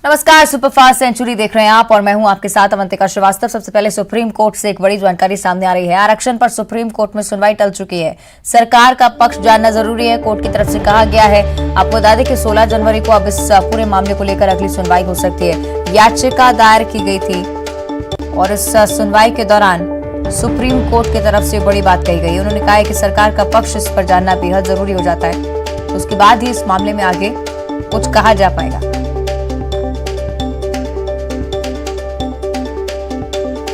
नमस्कार, superfast century देख रहे हैं आप और मैं हूं आपके साथ अवंतिका श्रीवास्तव। सबसे पहले सुप्रीम कोर्ट से एक बड़ी जानकारी सामने आ रही है। आरक्षण पर सुप्रीम कोर्ट में सुनवाई टल चुकी है। सरकार का पक्ष जानना जरूरी है, कोर्ट की तरफ से कहा गया है। आपको बता दें कि 16 जनवरी को अब इस पूरे मामले को लेकर अगली सुनवाई हो सकती है। याचिका दायर की गई थी और इस सुनवाई के दौरान सुप्रीम कोर्ट की तरफ से बड़ी बात कही गई। उन्होंने कहा है कि सरकार का पक्ष इस पर जानना बेहद जरूरी हो जाता है, तो उसके बाद ही इस मामले में आगे कुछ कहा जा पाएगा।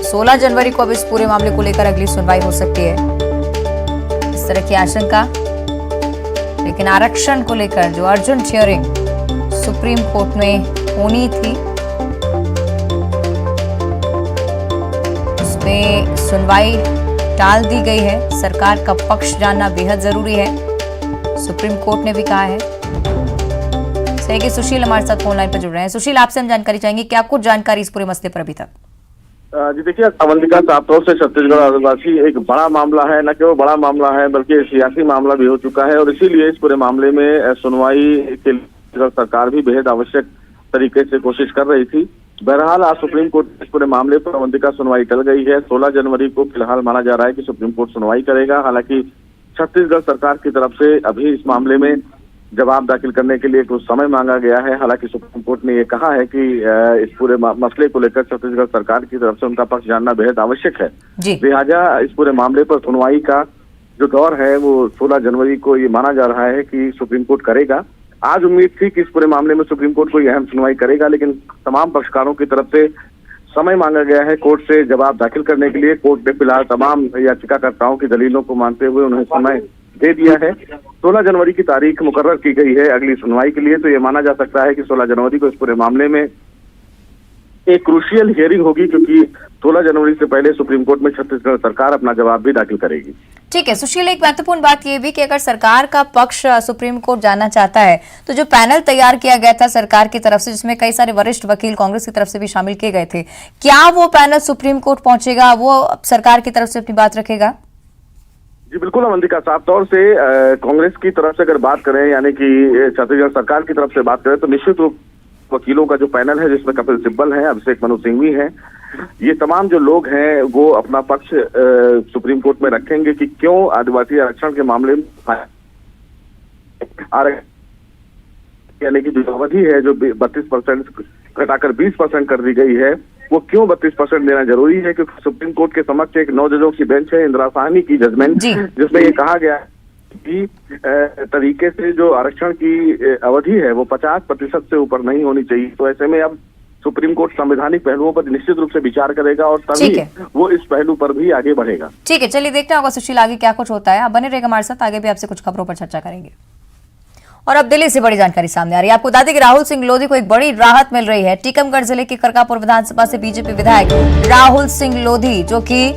16 जनवरी को अब इस पूरे मामले को लेकर अगली सुनवाई हो सकती है, इस तरह की आशंका। लेकिन आरक्षण को लेकर जो अर्जेंट हियरिंग सुप्रीम कोर्ट में होनी थी, उसमें सुनवाई टाल दी गई है। सरकार का पक्ष जानना बेहद जरूरी है, सुप्रीम कोर्ट ने भी कहा है। सही सुशील हमारे साथ फोन लाइन पर जुड़ रहे हैं। सुशील, आपसे हम जानकारी चाहेंगे, क्या कुछ जानकारी इस पूरे मसले पर अभी तक? जी देखिए, अवंतिका, साफ तौर से छत्तीसगढ़ आदिवासी एक बड़ा मामला है। न केवल बड़ा मामला है बल्कि सियासी मामला भी हो चुका है और इसीलिए इस पूरे मामले में सुनवाई के लिए सरकार भी बेहद आवश्यक तरीके से कोशिश कर रही थी। बहरहाल आज सुप्रीम कोर्ट इस पूरे मामले पर अवंतिका सुनवाई टल गई है। 16 जनवरी को फिलहाल माना जा रहा है कि सुप्रीम कोर्ट सुनवाई करेगा। हालांकि छत्तीसगढ़ सरकार की तरफ से अभी इस मामले में जवाब दाखिल करने के लिए कुछ समय मांगा गया है। हालांकि सुप्रीम कोर्ट ने ये कहा है कि इस पूरे मसले को लेकर छत्तीसगढ़ सरकार की तरफ से उनका पक्ष जानना बेहद आवश्यक है। लिहाजा इस पूरे मामले पर सुनवाई का जो दौर है वो 16 जनवरी को ये माना जा रहा है कि सुप्रीम कोर्ट करेगा। आज उम्मीद थी कि इस पूरे मामले में सुप्रीम कोर्ट कोई अहम सुनवाई करेगा, लेकिन तमाम पक्षकारों की तरफ से समय मांगा गया है कोर्ट से जवाब दाखिल करने के लिए। कोर्ट ने फिलहाल तमाम याचिकाकर्ताओं की दलीलों को मानते हुए उन्हें समय दे दिया है। 16 जनवरी की तारीख मुकर्रर की गई है अगली सुनवाई के लिए। तो ये माना जा सकता है कि 16 जनवरी को इस पूरे मामले में एक क्रूशियल हियरिंग होगी, क्योंकि 16 जनवरी से पहले सुप्रीम कोर्ट में छत्तीसगढ़ सरकार अपना जवाब भी दाखिल करेगी। ठीक है सुशील, एक महत्वपूर्ण बात यह भी कि अगर सरकार का पक्ष सुप्रीम कोर्ट जानना चाहता है तो जो पैनल तैयार किया गया था सरकार की तरफ से, जिसमें कई सारे वरिष्ठ वकील कांग्रेस की तरफ से भी शामिल किए गए थे, क्या वो पैनल सुप्रीम कोर्ट पहुंचेगा, वो सरकार की तरफ से अपनी बात रखेगा? जी बिल्कुल अवंतिका, साफ तौर से कांग्रेस की तरफ से अगर बात करें, यानी कि छत्तीसगढ़ सरकार की तरफ से बात करें, तो निश्चित रूप वकीलों का जो पैनल है जिसमें कपिल सिब्बल है, अभिषेक मनु सिंघवी है, ये तमाम जो लोग हैं वो अपना पक्ष सुप्रीम कोर्ट में रखेंगे कि क्यों आदिवासी आरक्षण के मामले में यानी कि जो अवधि है जो 32% घटाकर 20% कर दी गई है, वो क्यों 32% देना जरूरी है। क्योंकि सुप्रीम कोर्ट के समक्ष एक 9 जजों की बेंच है, इंदिरा साहनी की जजमेंट, जिसमें ये कहा गया कि तरीके से जो आरक्षण की अवधि है वो 50% से ऊपर नहीं होनी चाहिए। तो ऐसे में अब सुप्रीम कोर्ट संवैधानिक पहलुओं पर निश्चित रूप से विचार करेगा और तभी वो इस पहलू पर भी आगे बढ़ेगा। ठीक है, चलिए देखते होगा सुशील आगे क्या कुछ होता है। आप बने रहेगा हमारे साथ, आगे भी आपसे कुछ खबरों पर चर्चा करेंगे। और अब दिल्ली से बड़ी जानकारी सामने आ रही है। आपको बता दें कि राहुल सिंह लोधी को एक बड़ी राहत मिल रही है। टीकमगढ़ जिले के करकापुर विधानसभा से बीजेपी विधायक राहुल सिंह लोधी, जो कि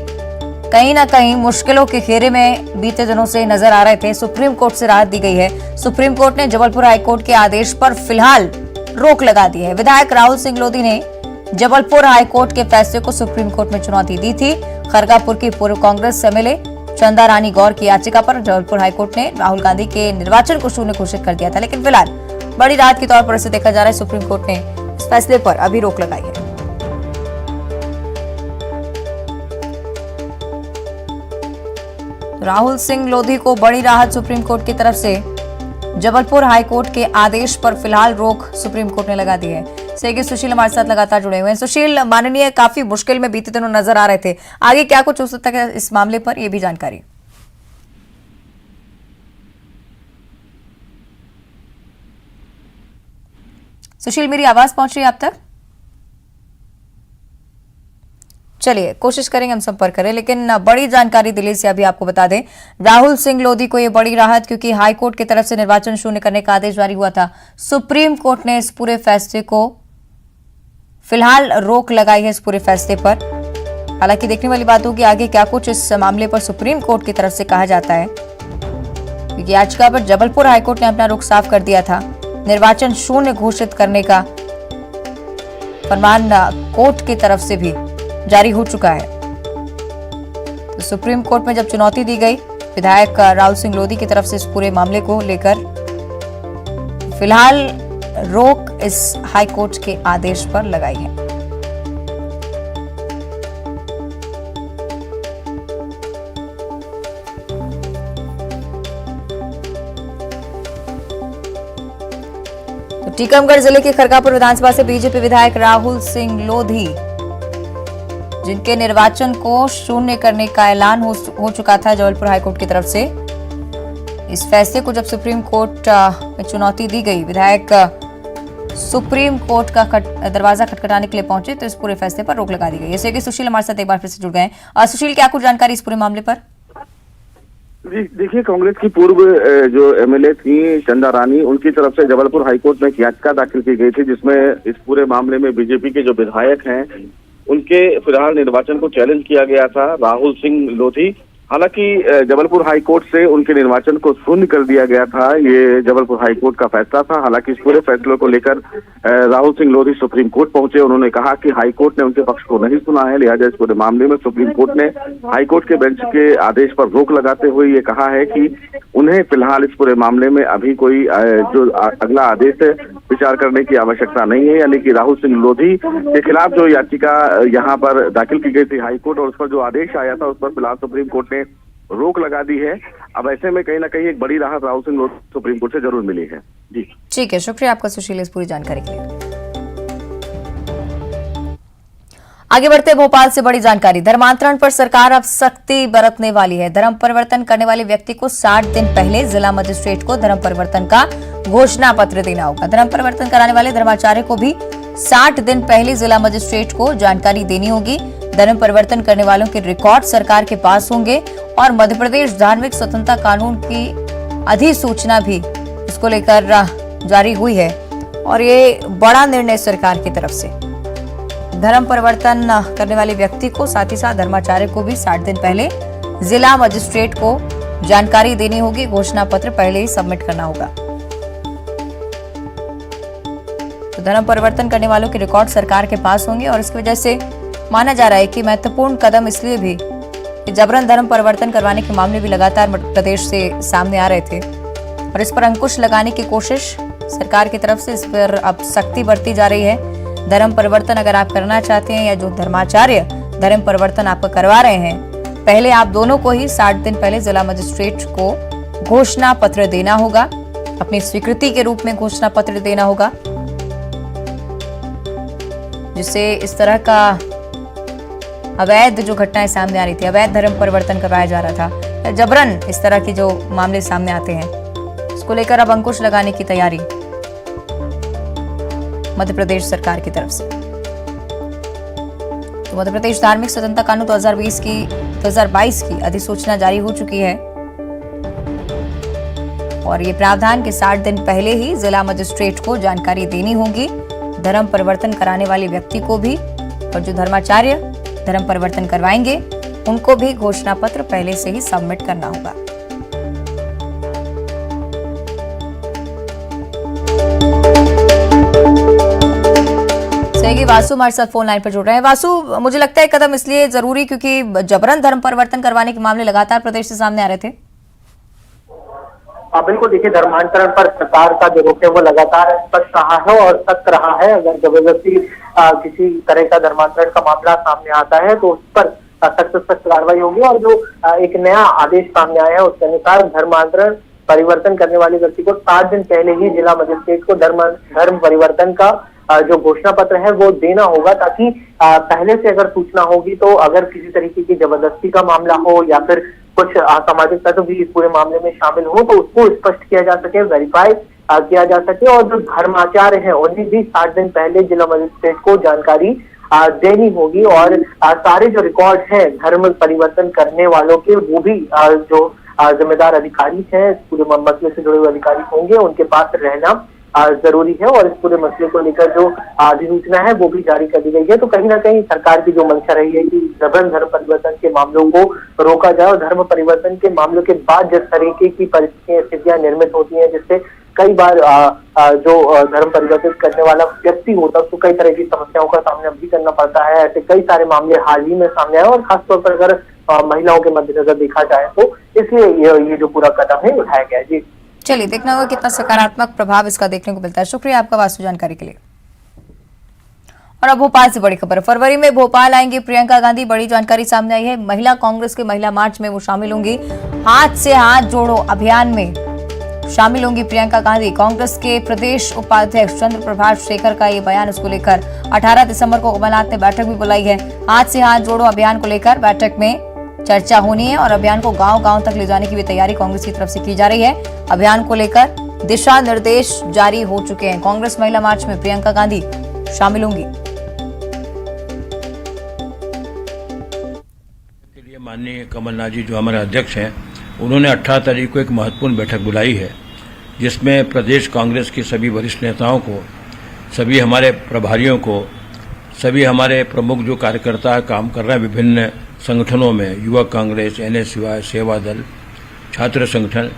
कहीं ना कहीं मुश्किलों के घेरे में बीते दिनों से नजर आ रहे थे, सुप्रीम कोर्ट से राहत दी गई है। सुप्रीम कोर्ट ने जबलपुर हाईकोर्ट के आदेश पर फिलहाल रोक लगा दी है। विधायक राहुल सिंह लोधी ने जबलपुर हाईकोर्ट के फैसले को सुप्रीम कोर्ट में चुनौती दी थी। खरगापुर की पूर्व कांग्रेस एमएलए चंदा रानी गौर की याचिका पर जबलपुर हाईकोर्ट ने राहुल गांधी के निर्वाचन को शून्य घोषित कर दिया था, लेकिन फिलहाल बड़ी राहत के तौर पर इसे देखा जा रहा है। सुप्रीम कोर्ट ने इस फैसले पर अभी रोक लगाई है। राहुल सिंह लोधी को बड़ी राहत सुप्रीम कोर्ट की तरफ से। जबलपुर हाईकोर्ट के आदेश पर फिलहाल रोक सुप्रीम कोर्ट ने लगा दी है। सेगी सुशील हमारे साथ लगातार जुड़े हुए हैं। सुशील, माननीय काफी मुश्किल में बीते दिनों नजर आ रहे थे, आगे क्या कुछ हो सकता है इस मामले पर, यह भी जानकारी? सुशील, मेरी आवाज पहुंच रही है आप तक? चलिए कोशिश करेंगे हम संपर्क करें, लेकिन बड़ी जानकारी दिल्ली से अभी आपको बता दें, राहुल सिंह लोधी को ये बड़ी राहत, क्योंकि हाईकोर्ट की तरफ से निर्वाचन शून्य करने का आदेश जारी हुआ था। सुप्रीम कोर्ट ने इस पूरे फैसले को फिलहाल रोक लगाई है, इस पूरे फैसले पर। हालांकि देखने वाली बात होगी आगे क्या कुछ इस मामले पर सुप्रीम कोर्ट की तरफ से कहा जाता है, क्योंकि याचिका पर जबलपुर हाईकोर्ट ने अपना रुख साफ कर दिया था। निर्वाचन शून्य घोषित करने का फरमान कोर्ट की तरफ से भी जारी हो चुका है। तो सुप्रीम कोर्ट में जब चुनौती दी गई विधायक राहुल सिंह लोधी की तरफ से इस पूरे मामले को लेकर, फिलहाल रोक इस हाईकोर्ट के आदेश पर लगाई है। तो टीकमगढ़ जिले के खरगापुर विधानसभा से बीजेपी विधायक राहुल सिंह लोधी, जिनके निर्वाचन को शून्य करने का ऐलान हो चुका था जबलपुर हाईकोर्ट की तरफ से, इस फैसले को जब सुप्रीम कोर्ट में चुनौती दी गई, विधायक सुप्रीम कोर्ट का दरवाजा खटखटाने के लिए पहुंचे तो इस पूरे फैसले पर रोक लगा दी गई। जैसे कि सुशील हमारे साथ एक बार फिर से जुड़ गए हैं। सुशील, क्या कुछ जानकारी इस पूरे मामले पर? जी देखिए, कांग्रेस की पूर्व जो एमएलए थी चंदा रानी, उनकी तरफ से जबलपुर हाईकोर्ट में एक याचिका दाखिल की गई थी, जिसमें इस पूरे मामले में बीजेपी के जो विधायक हैं उनके फिलहाल निर्वाचन को चैलेंज किया गया था। राहुल सिंह लोधी, हालांकि जबलपुर हाईकोर्ट से उनके निर्वाचन को शून्य कर दिया गया था। ये जबलपुर हाईकोर्ट का फैसला था। हालांकि इस पूरे फैसले को लेकर राहुल सिंह लोधी सुप्रीम कोर्ट पहुंचे। उन्होंने कहा कि हाईकोर्ट ने उनके पक्ष को नहीं सुना है, लिहाजा इस पूरे मामले में सुप्रीम कोर्ट ने हाईकोर्ट के बेंच के आदेश पर रोक लगाते हुए ये कहा है कि उन्हें फिलहाल इस पूरे मामले में अभी कोई जो अगला आदेश विचार करने की आवश्यकता नहीं है। यानी कि राहुल सिंह लोधी के खिलाफ जो याचिका यहाँ पर दाखिल की गई थी हाईकोर्ट, और उस पर जो आदेश आया था उस पर फिलहाल सुप्रीम कोर्ट ने रोक लगा दी है। अब ऐसे में कहीं ना कहीं एक बड़ी राहत राहुल सिंह लोधी सुप्रीम कोर्ट से जरूर मिली है। जी ठीक है, शुक्रिया आपका सुशील इस पूरी जानकारी के लिए। आगे बढ़ते भोपाल से बड़ी जानकारी। धर्मांतरण पर सरकार अब सख्ती बरतने वाली है। धर्म परिवर्तन करने वाले व्यक्ति को 60 दिन पहले जिला मजिस्ट्रेट को धर्म परिवर्तन का घोषणा पत्र देना होगा। धर्म परिवर्तन कराने वाले धर्माचार्य को भी 60 दिन पहले जिला मजिस्ट्रेट को जानकारी देनी होगी। धर्म परिवर्तन करने वालों के रिकॉर्ड सरकार के पास होंगे और मध्य प्रदेश धार्मिक स्वतंत्रता कानून की अधिसूचना भी इसको लेकर जारी हुई है और ये बड़ा निर्णय सरकार की तरफ से। धर्म परिवर्तन करने वाले व्यक्ति को साथ ही साथ धर्माचार्य को भी 60 दिन पहले जिला मजिस्ट्रेट को जानकारी देनी होगी। घोषणा पत्र पहले ही सबमिट करना होगा। तो धर्म परिवर्तन करने वालों के रिकॉर्ड सरकार के पास होंगे और इसकी वजह से माना जा रहा है कि महत्वपूर्ण कदम इसलिए भी कि जबरन धर्म परिवर्तन करवाने के मामले भी लगातार मध्य प्रदेश से सामने आ रहे थे और इस पर अंकुश लगाने की कोशिश सरकार की तरफ से इस पर अब सख्ती बरती जा रही है। धर्म परिवर्तन अगर आप करना चाहते हैं या जो धर्माचार्य धर्म परिवर्तन आपका करवा रहे हैं, पहले आप दोनों को ही 60 दिन पहले जिला मजिस्ट्रेट को घोषणा पत्र देना होगा, अपनी स्वीकृति के रूप में घोषणा पत्र देना होगा, जिससे इस तरह का अवैध जो घटनाएं सामने आ रही थी, अवैध धर्म परिवर्तन करवाया जा रहा था, जबरन इस तरह की जो मामले सामने आते हैं, इसको लेकर अब अंकुश लगाने की तैयारी मध्य प्रदेश सरकार की तरफ से। तो मध्य प्रदेश धार्मिक स्वतंत्रता कानून 2022 की अधिसूचना जारी हो चुकी है और ये प्रावधान के 60 दिन पहले ही जिला मजिस्ट्रेट को जानकारी देनी होगी। धर्म परिवर्तन कराने वाले व्यक्ति को भी और जो धर्माचार्य धर्म परिवर्तन करवाएंगे उनको भी घोषणा पत्र पहले से ही सबमिट करना होगा। सही, वासु हमारे साथ फोन लाइन पर जुड़ रहे हैं। वासु, मुझे लगता है कदम इसलिए जरूरी क्योंकि जबरन धर्म परिवर्तन करवाने के मामले लगातार प्रदेश से सामने आ रहे थे। बिल्कुल, देखिए धर्मांतरण पर सरकार का जो रुख है वो लगातार स्पष्ट रहा है और सख्त रहा है। अगर जबरदस्ती किसी तरह का धर्मांतरण का मामला सामने आता है तो उस पर सख्त कार्रवाई होगी और जो एक नया आदेश सामने आया है उसके अनुसार धर्मांतरण परिवर्तन करने वाले व्यक्ति को 60 दिन पहले ही जिला मजिस्ट्रेट को धर्म परिवर्तन का जो घोषणा पत्र है वो देना होगा, ताकि पहले से अगर सूचना होगी तो अगर किसी तरीके की जबरदस्ती का मामला हो या फिर कुछ असामाजिक तत्व भी इस पूरे मामले में शामिल हो तो उसको स्पष्ट किया जा सके, वेरीफाई किया जा सके और जो धर्माचार्य हैं उन्हें भी 60 दिन पहले जिला मजिस्ट्रेट को जानकारी देनी होगी और सारे जो रिकॉर्ड हैं धर्म परिवर्तन करने वालों के वो भी जो जिम्मेदार अधिकारी हैं, पूरे मसले से जुड़े हुए अधिकारी होंगे, उनके पास रहना जरूरी है और इस पूरे मसले को लेकर जो अधिसूचना है वो भी जारी कर दी गई है। तो कहीं ना कहीं सरकार की जो मंशा रही है कि जबरन धर्म परिवर्तन के मामलों को रोका जाए और धर्म परिवर्तन के मामलों के बाद जिस तरीके की परिस्थितियां स्थितियां निर्मित होती हैं जिससे कई बार जो धर्म परिवर्तित करने वाला व्यक्ति होता है उसको कई तरह की समस्याओं का सामना भी करना पड़ता है। ऐसे कई सारे मामले हाल ही में सामने आए और खासतौर पर अगर महिलाओं के मद्देनजर देखा जाए तो इसलिए ये जो पूरा कदम है उठाया गया है। जी चलिए देखना होगा कितना सकारात्मक प्रभाव इसका देखने को मिलता है। शुक्रिया आपका वास्तु जानकारी के लिए। और अब भोपाल से बड़ी खबर। फरवरी में भोपाल आएंगी प्रियंका गांधी, बड़ी जानकारी सामने आई है। महिला कांग्रेस के महिला मार्च में वो शामिल होंगी। हाथ से हाथ जोड़ो अभियान में शामिल होंगी प्रियंका गांधी। कांग्रेस के प्रदेश उपाध्यक्ष चंद्र प्रभाष शेखर का ये बयान, उसको लेकर 18 दिसंबर को कमलनाथ ने बैठक भी बुलाई है। हाथ से हाथ जोड़ो अभियान को लेकर बैठक में चर्चा होनी है और अभियान को गांव-गांव तक ले जाने की भी तैयारी कांग्रेस की तरफ से की जा रही है। अभियान को लेकर दिशा निर्देश जारी हो चुके हैं। कांग्रेस महिला मार्च में प्रियंका गांधी शामिल होंगी। माननीय कमलनाथ जी जो हमारे अध्यक्ष हैं, उन्होंने 18 तारीख को एक महत्वपूर्ण बैठक बुलाई है, जिसमें प्रदेश कांग्रेस के सभी वरिष्ठ नेताओं को, सभी हमारे प्रभारियों को, सभी हमारे प्रमुख जो कार्यकर्ता काम कर रहे हैं विभिन्न संगठनों में, युवक कांग्रेस, NSY, सेवा दल, छात्र संगठन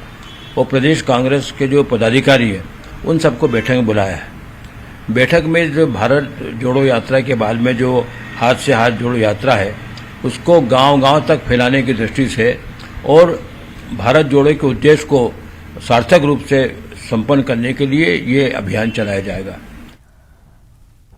और प्रदेश कांग्रेस के जो पदाधिकारी हैं, उन सबको बैठक में बुलाया है। बैठक में जो भारत जोड़ो यात्रा के बाद में जो हाथ से हाथ जोड़ो यात्रा है, उसको गांव-गांव तक फैलाने की दृष्टि से और भारत जोड़ो के उद्देश्य को सार्थक रूप से संपन्न करने के लिए ये अभियान चलाया जाएगा।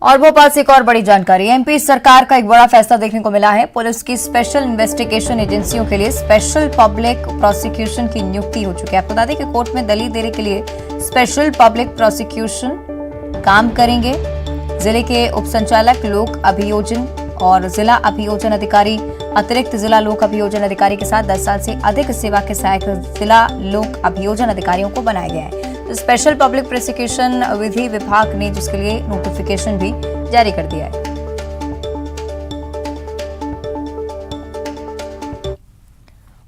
और भोपाल से एक और बड़ी जानकारी। MP सरकार का एक बड़ा फैसला देखने को मिला है। पुलिस की स्पेशल इन्वेस्टिगेशन एजेंसियों के लिए स्पेशल पब्लिक प्रोसिक्यूशन की नियुक्ति हो चुकी है। आपको बता दें कि कोर्ट में दलील देने के लिए स्पेशल पब्लिक प्रोसिक्यूशन काम करेंगे। जिले के उप संचालक लोक अभियोजन और जिला अभियोजन अधिकारी अतिरिक्त जिला लोक अभियोजन अधिकारी के साथ 10 साल से अधिक सेवा के सहायक जिला लोक अभियोजन अधिकारियों को बनाया गया है। तो स्पेशल पब्लिक प्रोसिक्यूशन विधि विभाग ने जिसके लिए नोटिफिकेशन भी जारी कर दिया है।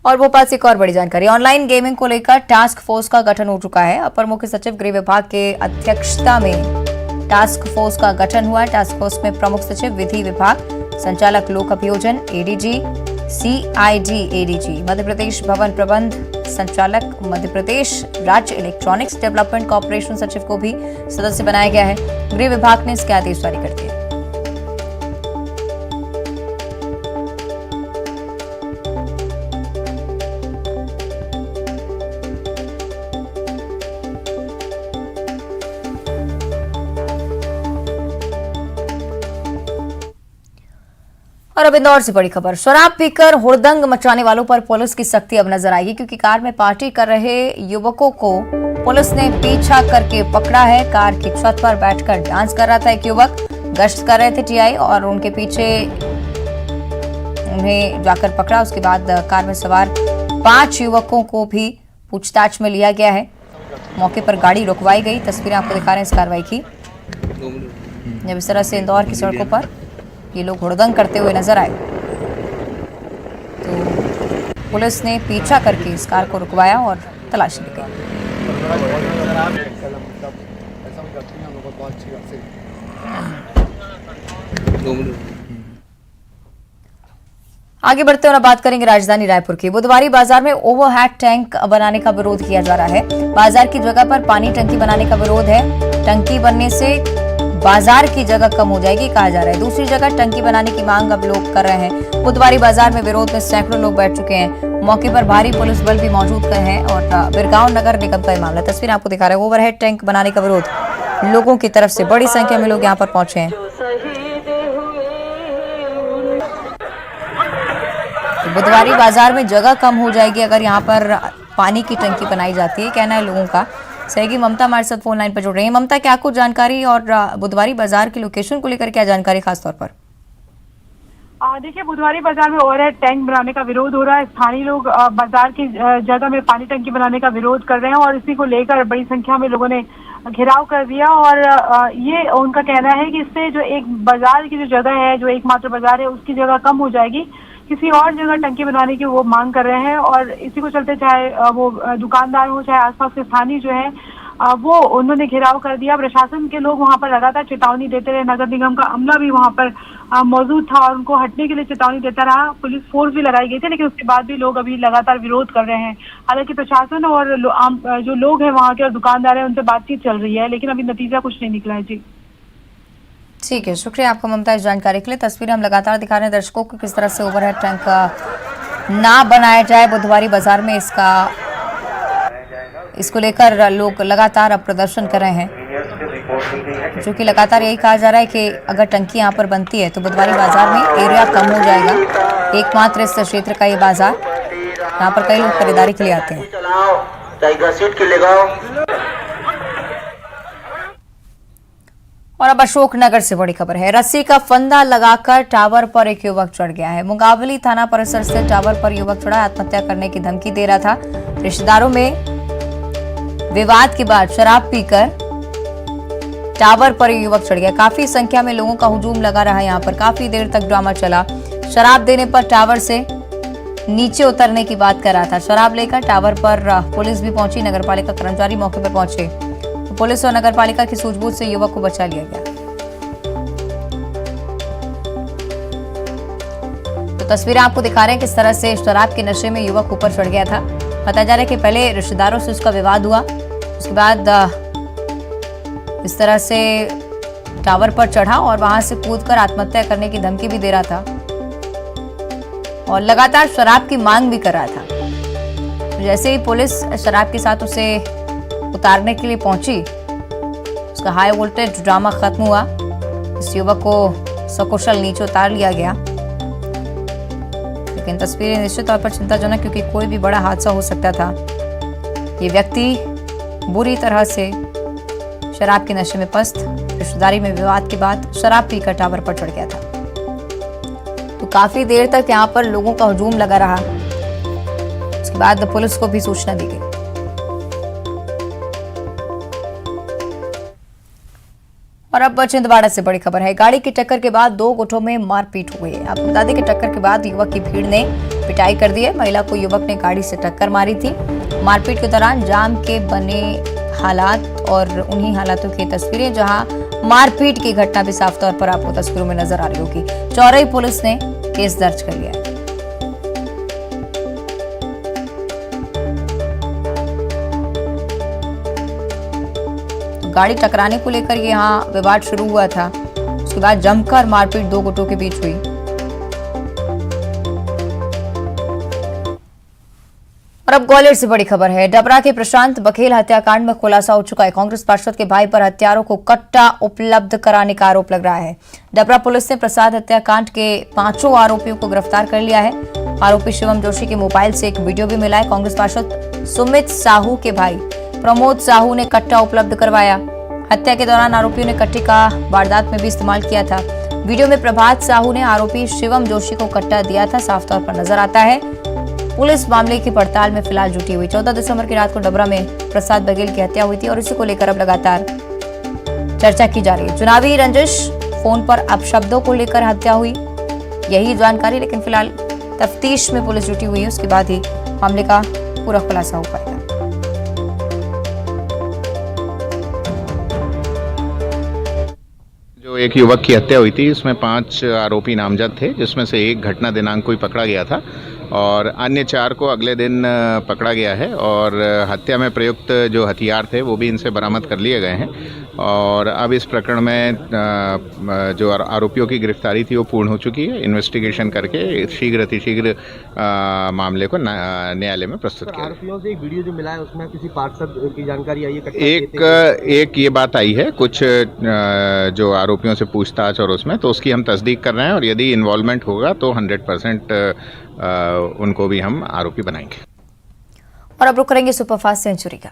और भोपाल से एक और बड़ी जानकारी। ऑनलाइन गेमिंग को लेकर टास्क फोर्स का गठन हो चुका है। अपर मुख्य सचिव गृह विभाग के अध्यक्षता में टास्क फोर्स का गठन हुआ है। टास्क फोर्स में प्रमुख सचिव विधि विभाग, संचालक लोक अभियोजन ADG, CID ADG, Madhya Pradesh भवन प्रबंध संचालक, मध्य प्रदेश राज्य इलेक्ट्रॉनिक्स डेवलपमेंट कॉर्पोरेशन सचिव को भी सदस्य बनाया गया है। गृह विभाग ने इसके आदेश जारी कर दिए। और अब इंदौर से बड़ी खबर। शराब पीकर हुड़दंग मचाने वालों पर पुलिस की सख्ती अब नजर आएगी, क्योंकि कार में पार्टी कर रहे युवकों को पुलिस ने पीछा करके पकड़ा है। कार की छत पर बैठकर डांस कर रहा था एक युवक। गश्त कर रहे थे TI और उनके पीछे उन्हें जाकर पकड़ा। उसके बाद कार में सवार 5 युवकों को भी पूछताछ में लिया गया है। मौके पर गाड़ी रुकवाई गई। तस्वीरें आपको दिखा रहे हैं इस कार्रवाई की। जब इस तरह से इंदौर की सड़कों पर ये लोग हुड़दंग करते हुए नजर आए तो पुलिस ने पीछा करके इस कार को रुकवाया और तलाशी ली गई। आगे बढ़ते हुए बात करेंगे राजधानी रायपुर की। बुधवारी बाजार में ओवरहेड टैंक बनाने का विरोध किया जा रहा है। बाजार की जगह पर पानी टंकी बनाने का विरोध है। टंकी बनने से बाजार की जगह कम हो जाएगी कहा जा रहा है। दूसरी जगह टंकी बनाने की मांग अब लोग कर रहे हैं। बुधवारी बाजार में विरोध में सैकड़ों लोग बैठ चुके हैं। मौके पर भारी पुलिस बल भी मौजूद है और बिरगांव नगर निगम का मामला। तस्वीर आपको दिखा रहे हैं। ओवरहेड टैंक बनाने का विरोध लोगों की तरफ से बड़ी संख्या में लोग यहाँ पर पहुंचे हैं। तो बुधवारी बाजार में जगह कम हो जाएगी अगर यहाँ पर पानी की टंकी बनाई जाती है, कहना है लोगों का। सहयोगी ममता हमारे साथ फोन लाइन पर जुड़ रही है। ममता, क्या कुछ जानकारी और बुधवारी बाजार के लोकेशन को लेकर क्या जानकारी खास तौर पर? देखिए, बुधवारी बाजार में ओवरहेड टैंक बनाने का विरोध हो रहा है। स्थानीय लोग बाजार की जगह में पानी टंकी बनाने का विरोध कर रहे हैं और इसी को लेकर बड़ी संख्या में लोगों ने घेराव कर दिया। और ये उनका कहना है कि इससे जो एक बाजार की जो जगह है, जो एकमात्र बाजार है, उसकी जगह कम हो जाएगी। किसी और जगह टंकी बनाने की वो मांग कर रहे हैं और इसी को चलते चाहे वो दुकानदार हो चाहे आसपास के स्थानीय जो है वो उन्होंने घेराव कर दिया। प्रशासन के लोग वहां पर लगातार चेतावनी देते रहे। नगर निगम का अमला भी वहां पर मौजूद था और उनको हटने के लिए चेतावनी देता रहा। पुलिस फोर्स भी लगाई गई थी, लेकिन उसके बाद भी लोग अभी लगातार विरोध कर रहे हैं। हालांकि प्रशासन और जो लोग हैं वहां के और दुकानदार हैं उनसे बातचीत चल रही है, लेकिन अभी नतीजा कुछ नहीं निकला है। जी ठीक है, शुक्रिया आपका ममता इस जानकारी के लिए। तस्वीरें हम लगातार दिखा रहे हैं दर्शकों को किस तरह से ओवरहेड टैंक ना बनाया जाए बुधवारी बाजार में, इसको लेकर लोग लगातार अब प्रदर्शन कर रहे हैं, जो कि लगातार यही कहा जा रहा है कि अगर टंकी यहाँ पर बनती है तो बुधवारी बाजार में एरिया कम हो जाएगा। एकमात्र इस क्षेत्र का ये बाजार, यहाँ पर कई लोग खरीदारी के लिए आते हैं। और अब अशोकनगर से बड़ी खबर है। रस्सी का फंदा लगाकर टावर पर एक युवक चढ़ गया है। मुंगावली थाना परिसर से टावर पर युवक चढ़ा, आत्महत्या करने की धमकी दे रहा था। रिश्तेदारों में विवाद के बाद शराब पीकर टावर पर युवक चढ़ गया। काफी संख्या में लोगों का हुजूम लगा रहा। यहाँ पर काफी देर तक ड्रामा चला। शराब देने पर टावर से नीचे उतरने की बात कर रहा था। शराब लेकर टावर पर पुलिस भी पहुंची। नगरपालिका कर्मचारी मौके पर पहुंचे तो पुलिस और नगरपालिका की सूझबूझ से युवक को बचा लिया गया। तो तस्वीरें आपको दिखा रहे हैं किस तरह से शराब के नशे में युवक ऊपर चढ़ गया था। बताया जा रहा है कि पहले रिश्तेदारों से उसका विवाद हुआ, उसके बाद इस तरह से टावर पर चढ़ा और वहां से कूदकर आत्महत्या करने की धमकी भी दे रहा था और लगातार शराब की मांग भी कर रहा था। जैसे ही पुलिस शराब के साथ उसे उतारने के लिए पहुंची, उसका हाई वोल्टेज ड्रामा खत्म हुआ। इस युवक को सकुशल नीचे उतार लिया गया। लेकिन तस्वीरें निश्चित तौर पर चिंताजनक, क्योंकि कोई भी बड़ा हादसा हो सकता था। ये व्यक्ति बुरी तरह से शराब के नशे में पस्त, रिश्तेदारी में विवाद के बाद शराब पीकर टावर पर चढ़ गया था। तो काफी देर तक यहाँ पर लोगों का हुजूम लगा रहा। उसके बाद पुलिस को भी सूचना दी गई। और अब छिंदवाड़ा से बड़ी खबर है। गाड़ी की टक्कर के बाद दो गुटों में मारपीट हो गई है। आपको बता दें कि टक्कर के बाद युवक की भीड़ ने पिटाई कर दी है। महिला को युवक ने गाड़ी से टक्कर मारी थी। मारपीट के दौरान जाम के बने हालात और उन्हीं हालातों की तस्वीरें, जहां मारपीट की घटना भी साफ तौर पर आपको तस्वीरों में नजर आ रही होगी। चौरई पुलिस ने केस दर्ज कर लिया है। तो गाड़ी टकराने को लेकर यहाँ विवाद शुरू हुआ था। उसके बाद जमकर मारपीट दो गुटों के बीच हुई। और अब ग्वालियर से बड़ी खबर है। डबरा के प्रशांत बघेल हत्याकांड में खुलासा हो चुका है। कांग्रेस पार्षद के भाई पर हत्यारों को कट्टा उपलब्ध कराने का आरोप लग रहा है। डबरा पुलिस ने प्रसाद हत्याकांड के 5 आरोपियों को गिरफ्तार कर लिया है। आरोपी शिवम जोशी के मोबाइल से एक वीडियो भी मिला है। कांग्रेस पार्षद सुमित साहू के भाई प्रमोद साहू ने कट्टा उपलब्ध करवाया। हत्या के दौरान आरोपियों ने कट्टे का वारदात में भी इस्तेमाल किया था। वीडियो में प्रभात साहू ने आरोपी शिवम जोशी को कट्टा दिया था, साफ तौर पर नजर आता है। पुलिस मामले की पड़ताल में फिलहाल जुटी हुई। 14 दिसंबर की रात को डबरा में प्रसाद बघेल की हत्या हुई थी और इसी को लेकर अब लगातार चर्चा की जा रही है। चुनावी रंजिश, फोन पर अपशब्दों को लेकर हत्या हुई, यही जानकारी। लेकिन फिलहाल तफ्तीश में पुलिस जुटी हुई है, उसके बाद ही मामले का पूरा खुलासा हो पाएगा। जो एक युवक की हत्या हुई थी, इसमें 5 आरोपी नामजद थे, जिसमें से एक घटना दिनांक को ही पकड़ा गया था और अन्य 4 को अगले दिन पकड़ा गया है। और हत्या में प्रयुक्त जो हथियार थे वो भी इनसे बरामद कर लिए गए हैं। और अब इस प्रकरण में जो आरोपियों की गिरफ्तारी थी वो पूर्ण हो चुकी है। इन्वेस्टिगेशन करके शीघ्र अतिशीघ्र मामले को न्यायालय में प्रस्तुत किया। आरोपियों से एक वीडियो जो मिला है उसमें किसी पार्षद की जानकारी आई है? एक ये बात आई है कुछ जो आरोपियों से पूछताछ और उसमें, तो उसकी हम तस्दीक कर रहे हैं और यदि इन्वॉल्वमेंट होगा तो 100% उनको भी हम आरोपी बनाएंगे। और अब रुक करेंगे सुपरफास्ट सेंचुरी का।